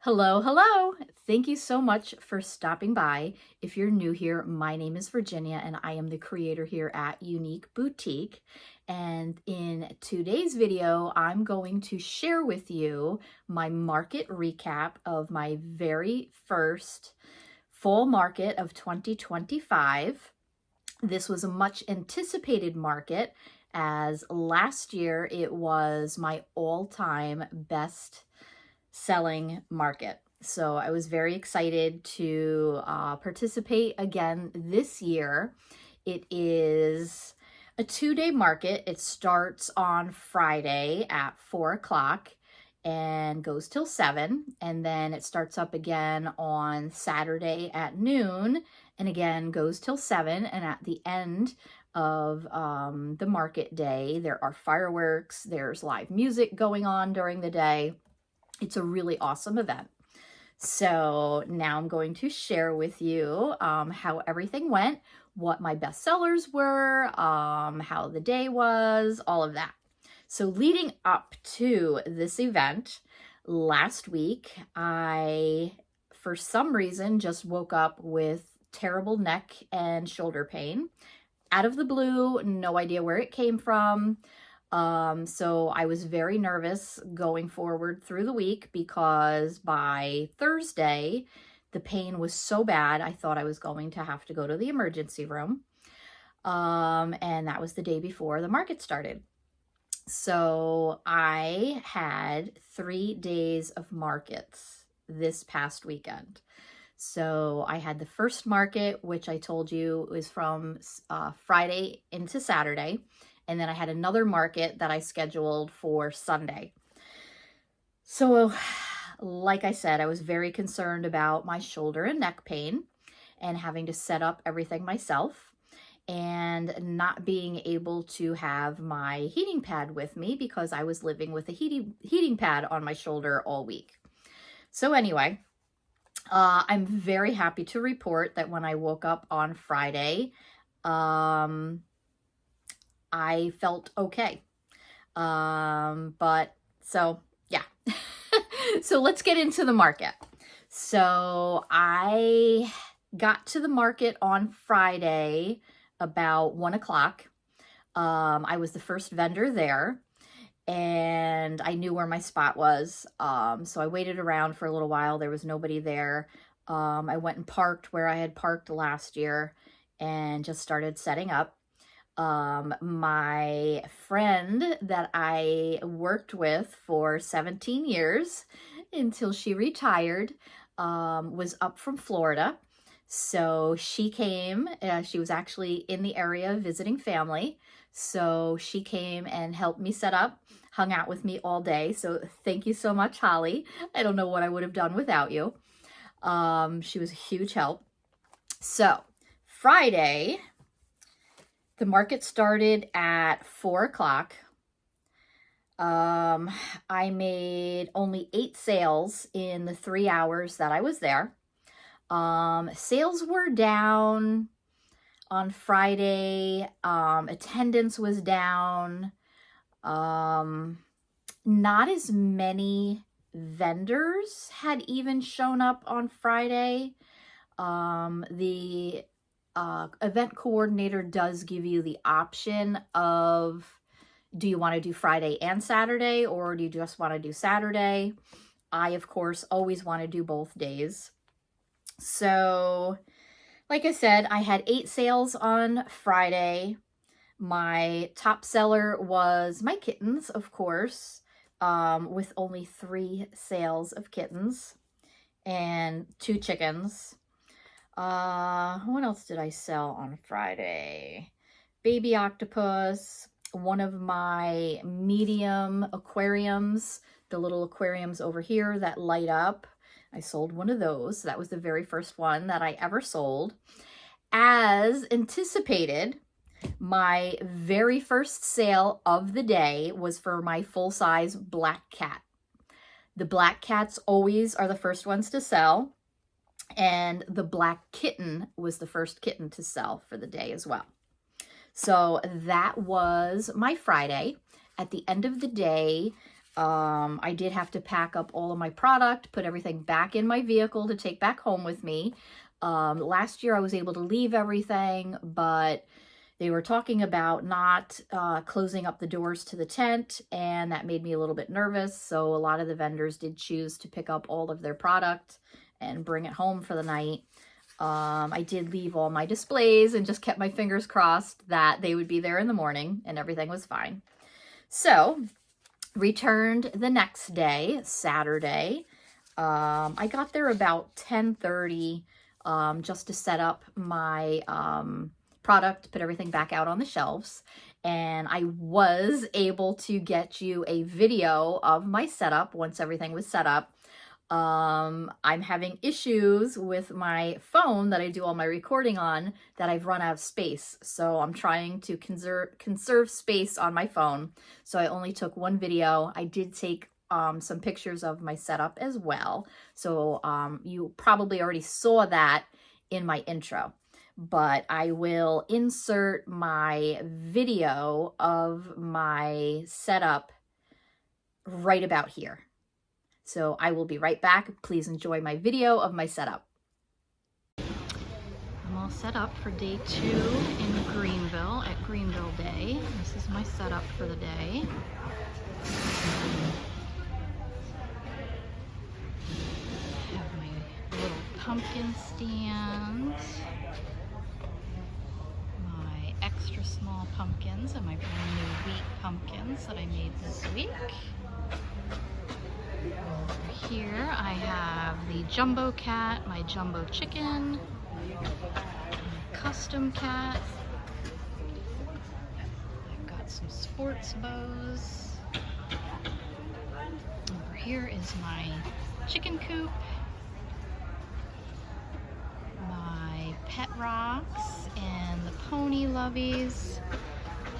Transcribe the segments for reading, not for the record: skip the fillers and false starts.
Hello, hello. Thank you so much for stopping by. If you're new here, my name is Virginia and I am the creator here at Unique Boutique. And in today's video, I'm going to share with you my market recap of my very first fall market of 2025. This was a much anticipated market as last year it was my all-time best selling market. So I was very excited to participate again this year. It is a 2-day market. It starts on Friday at 4 o'clock and goes till 7. And then it starts up again on Saturday at noon and again goes till 7. And at the end of the market day, there are fireworks, there's live music going on during the day. It's a really awesome event. So now I'm going to share with you how everything went, what my best sellers were, how the day was, all of that. So leading up to this event last week, I, for some reason, just woke up with terrible neck and shoulder pain. Out of the blue, no idea where it came from. So I was very nervous going forward through the week because by Thursday, the pain was so bad, I thought I was going to have to go to the emergency room. And that was the day before the market started. So I had 3 days of markets this past weekend. So I had the first market, which I told you was from Friday into Saturday. And then I had another market that I scheduled for Sunday. So like I said, I was very concerned about my shoulder and neck pain and having to set up everything myself and not being able to have my heating pad with me because I was living with a heating pad on my shoulder all week. So anyway, I'm very happy to report that when I woke up on Friday, I felt okay. But so, yeah. So let's get into the market. So I got to the market on Friday about 1 o'clock. I was the first vendor there and I knew where my spot was. So I waited around for a little while. There was nobody there. I went and parked where I had parked last year and just started setting up. My friend that I worked with for 17 years until she retired, was up from Florida. So she came, she was actually in the area visiting family. So she came and helped me set up, hung out with me all day. So thank you so much, Holly. I don't know what I would have done without you. She was a huge help. So Friday, the market started at 4 o'clock. I made only 8 sales in the 3 hours that I was there. Sales were down on Friday. Attendance was down. Not as many vendors had even shown up on Friday. The event coordinator does give you the option of, do you want to do Friday and Saturday, or do you just want to do Saturday? I, of course, always want to do both days. So, like I said, I had 8 sales on Friday. My top seller was my kittens, of course, with only 3 sales of kittens and 2 chickens. What else did I sell on Friday? Baby octopus, one of my medium aquariums, the little aquariums over here that light up. I sold one of those. That was the very first one that I ever sold. As anticipated, my very first sale of the day was for my full-size black cat. The black cats always are the first ones to sell. And the black kitten was the first kitten to sell for the day as well. So that was my Friday. At the end of the day, I did have to pack up all of my product, put everything back in my vehicle to take back home with me. Last year I was able to leave everything, but they were talking about not closing up the doors to the tent, and that made me a little bit nervous. So a lot of the vendors did choose to pick up all of their product and bring it home for the night. I did leave all my displays and just kept my fingers crossed that they would be there in the morning and everything was fine. So returned the next day, Saturday. I got there about 10:30 just to set up my product, put everything back out on the shelves. And I was able to get you a video of my setup once everything was set up. I'm having issues with my phone that I do all my recording on, that I've run out of space. So I'm trying to conserve space on my phone. So I only took one video. I did take some pictures of my setup as well. So you probably already saw that in my intro, but I will insert my video of my setup right about here. So I will be right back. Please enjoy my video of my setup. I'm all set up for day 2 in Greenville at Greenville Day. This is my setup for the day. I have my little pumpkin stand, my extra small pumpkins, and my brand new wheat pumpkins that I made this week. Over here I have the jumbo cat, my jumbo chicken, my custom cat. I've got some sports bows. Over here is my chicken coop, my pet rocks and the pony loveys.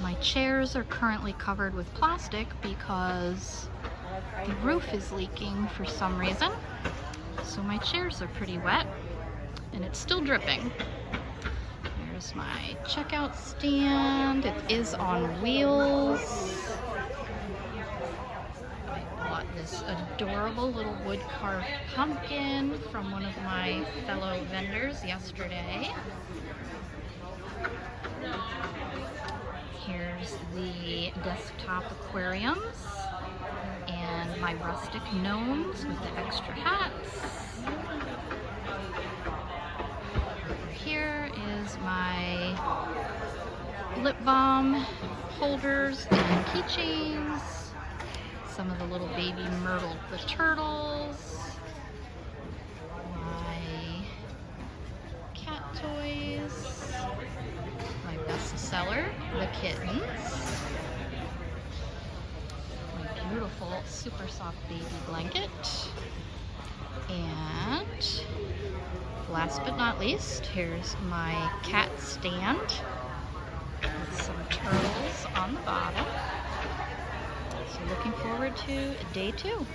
My chairs are currently covered with plastic because the roof is leaking for some reason, so my chairs are pretty wet, and it's still dripping. Here's my checkout stand. It is on wheels. I bought this adorable little wood-carved pumpkin from one of my fellow vendors yesterday. Here's the desktop aquariums and my rustic gnomes with the extra hats. Over here is my lip balm holders and keychains. Some of the little baby Myrtle the turtles. My cat toys. My bestseller, the kittens. Beautiful super soft baby blanket, and last but not least, here's my cat stand with some turtles on the bottom. So looking forward to day 2.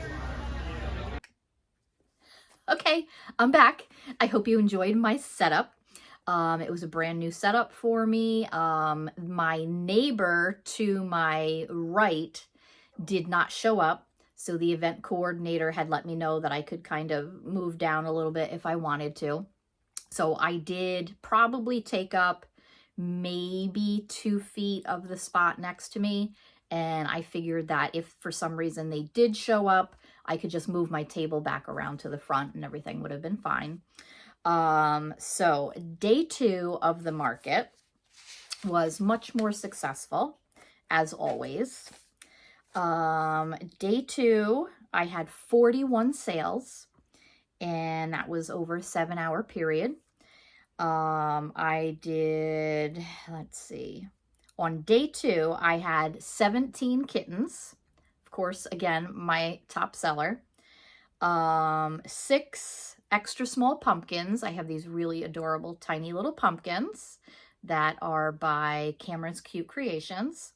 Okay, I'm back. I hope you enjoyed my setup. It was a brand new setup for me. My neighbor to my right did not show up, so the event coordinator had let me know that I could kind of move down a little bit if I wanted to. So I did probably take up maybe 2 feet of the spot next to me, and I figured that if for some reason they did show up, I could just move my table back around to the front and everything would have been fine. So day 2 of the market was much more successful, as always. Day 2, I had 41 sales, and that was over a 7-hour period. I did, let's see, on day 2, I had 17 kittens. Of course, again, my top seller. 6 extra small pumpkins. I have these really adorable tiny little pumpkins that are by Cameron's Cute Creations.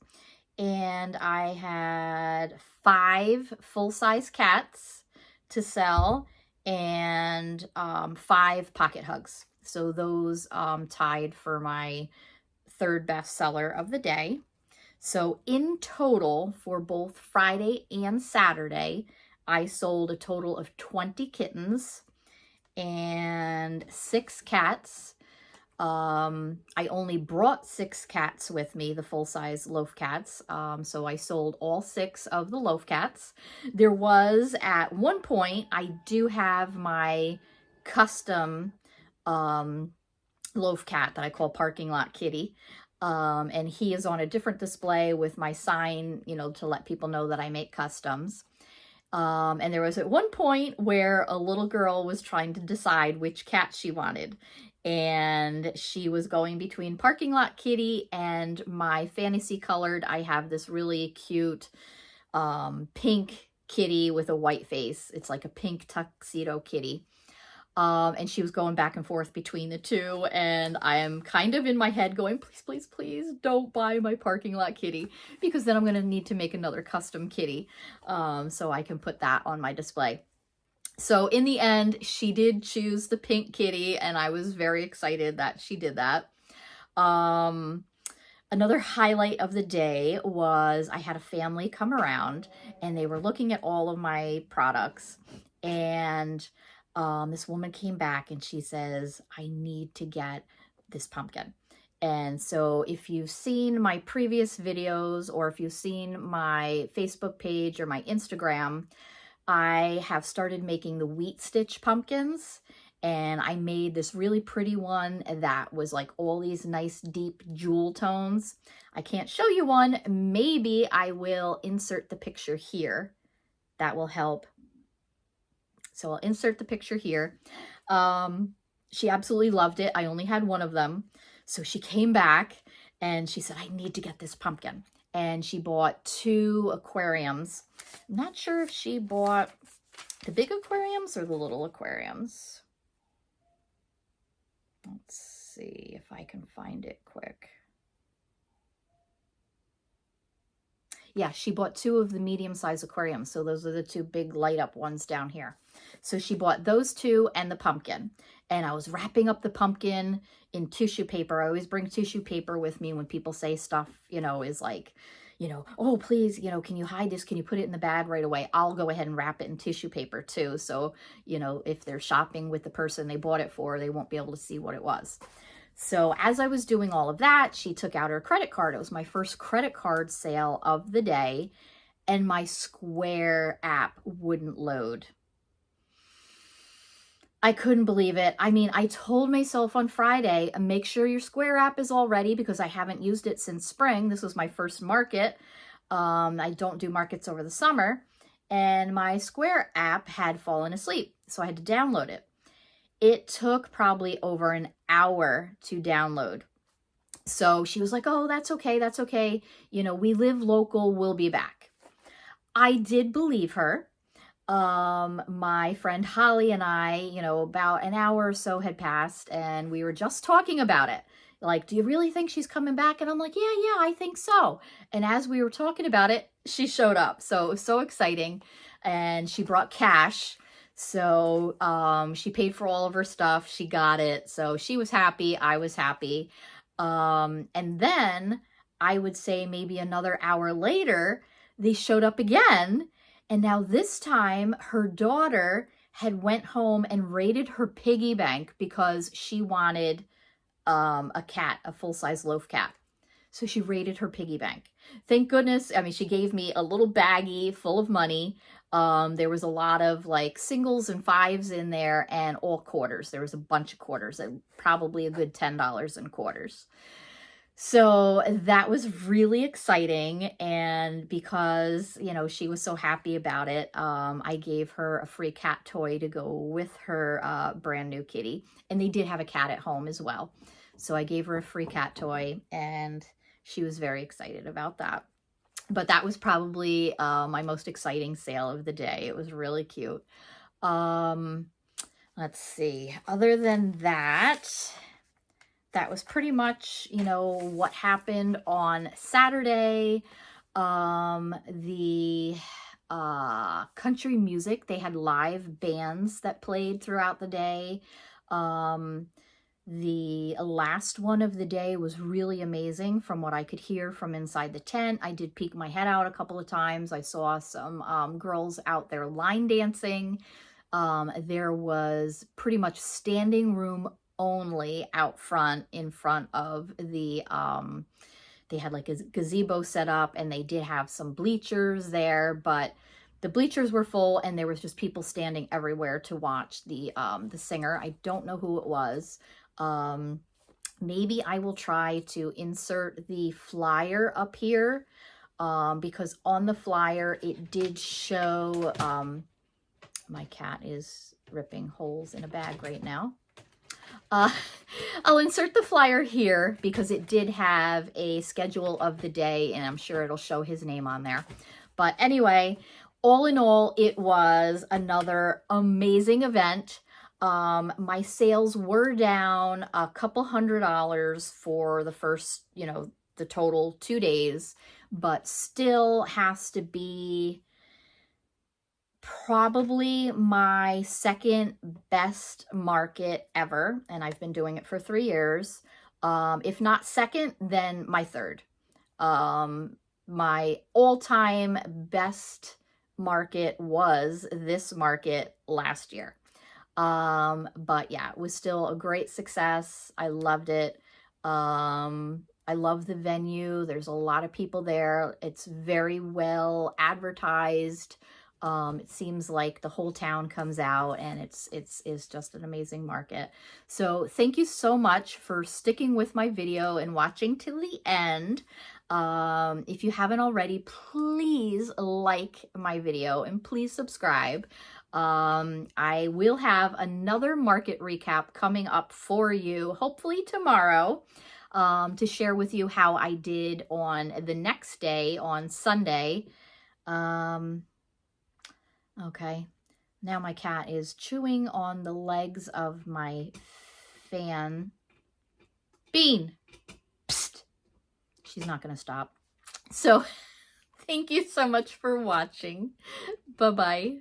And I had 5 full-size cats to sell and 5 pocket hugs. So those tied for my 3rd best seller of the day. So in total, for both Friday and Saturday, I sold a total of 20 kittens and 6 cats. I only brought 6 cats with me, the full-size loaf cats. So I sold all 6 of the loaf cats. There was, at one point, I do have my custom loaf cat that I call Parking Lot Kitty. And he is on a different display with my sign, you know, to let people know that I make customs. And there was at one point where a little girl was trying to decide which cat she wanted. And she was going between Parking Lot Kitty and my fantasy colored. I have this really cute pink kitty with a white face. It's like a pink tuxedo kitty. And she was going back and forth between the two, and I am kind of in my head going, please, please, please don't buy my Parking Lot Kitty, because then I'm going to need to make another custom kitty, so I can put that on my display. So in the end, she did choose the pink kitty, and I was very excited that she did that. Another highlight of the day was I had a family come around, and they were looking at all of my products, and this woman came back and she says, I need to get this pumpkin. And so if you've seen my previous videos, or if you've seen my Facebook page or my Instagram, I have started making the wheat stitch pumpkins. And I made this really pretty one that was like all these nice deep jewel tones. I can't show you one. Maybe I will insert the picture here. That will help. So I'll insert the picture here. She absolutely loved it. I only had one of them. So she came back and she said, I need to get this pumpkin. And she bought 2 aquariums. I'm not sure if she bought the big aquariums or the little aquariums. Let's see if I can find it quick. Yeah, she bought 2 of the medium-sized aquariums. So those are the 2 big light-up ones down here. So she bought those 2 and the pumpkin. And I was wrapping up the pumpkin in tissue paper. I always bring tissue paper with me when people say stuff, you know, is like, you know, oh, please, you know, can you hide this? Can you put it in the bag right away? I'll go ahead and wrap it in tissue paper too. So, you know, if they're shopping with the person they bought it for, they won't be able to see what it was. So as I was doing all of that, she took out her credit card. It was my first credit card sale of the day, and my Square app wouldn't load. I couldn't believe it. I mean, I told myself on Friday, make sure your Square app is all ready, because I haven't used it since spring. This was my first market. I don't do markets over the summer, and my Square app had fallen asleep, so I had to download it. It took probably over an hour to download. So she was like, oh, that's okay. That's okay. You know, we live local. We'll be back. I did believe her. My friend Holly and I, you know, about an hour or so had passed, and we were just talking about it. Like, do you really think she's coming back? And I'm like, yeah, I think so. And as we were talking about it, she showed up. So it was so exciting. And she brought cash. So she paid for all of her stuff. She got it. So she was happy. I was happy. And then I would say maybe another hour later, they showed up again. And now this time her daughter had went home and raided her piggy bank because she wanted a cat, a full-size loaf cat. So she raided her piggy bank. Thank goodness. I mean, she gave me a little baggie full of money. There was a lot of like singles and 5s in there, and all quarters. There was a bunch of quarters, and probably a good $10 in quarters. So that was really exciting. And because, you know, she was so happy about it, I gave her a free cat toy to go with her brand new kitty. And they did have a cat at home as well. So I gave her a free cat toy, and she was very excited about that. But that was probably my most exciting sale of the day. It was really cute. Let's see. Other than that, that was pretty much, you know, what happened on Saturday. The country music, they had live bands that played throughout the day. The last one of the day was really amazing from what I could hear from inside the tent. I did peek my head out a couple of times. I saw some girls out there line dancing. There was pretty much standing room only out front in front of the, they had like a gazebo set up, and they did have some bleachers there, but the bleachers were full and there was just people standing everywhere to watch the singer. I don't know who it was. Maybe I will try to insert the flyer up here, because on the flyer it did show, my cat is ripping holes in a bag right now. I'll insert the flyer here because it did have a schedule of the day, and I'm sure it'll show his name on there. But anyway, all in all, it was another amazing event. My sales were down a couple $100 for the first, the total 2 days, but still has to be probably my second best market ever, and I've been doing it for 3 years. If not second, then my third. My all-time best market was this market last year. But yeah, it was still a great success. I loved it. I love the venue. There's a lot of people there. It's very well advertised. It seems like the whole town comes out, and it's just an amazing market. So thank you so much for sticking with my video and watching till the end. If you haven't already, please like my video and please subscribe. I will have another market recap coming up for you, hopefully tomorrow, to share with you how I did on the next day, on Sunday. Okay, now my cat is chewing on the legs of my fan. Bean! Psst! She's not going to stop. So, thank you so much for watching. Bye-bye.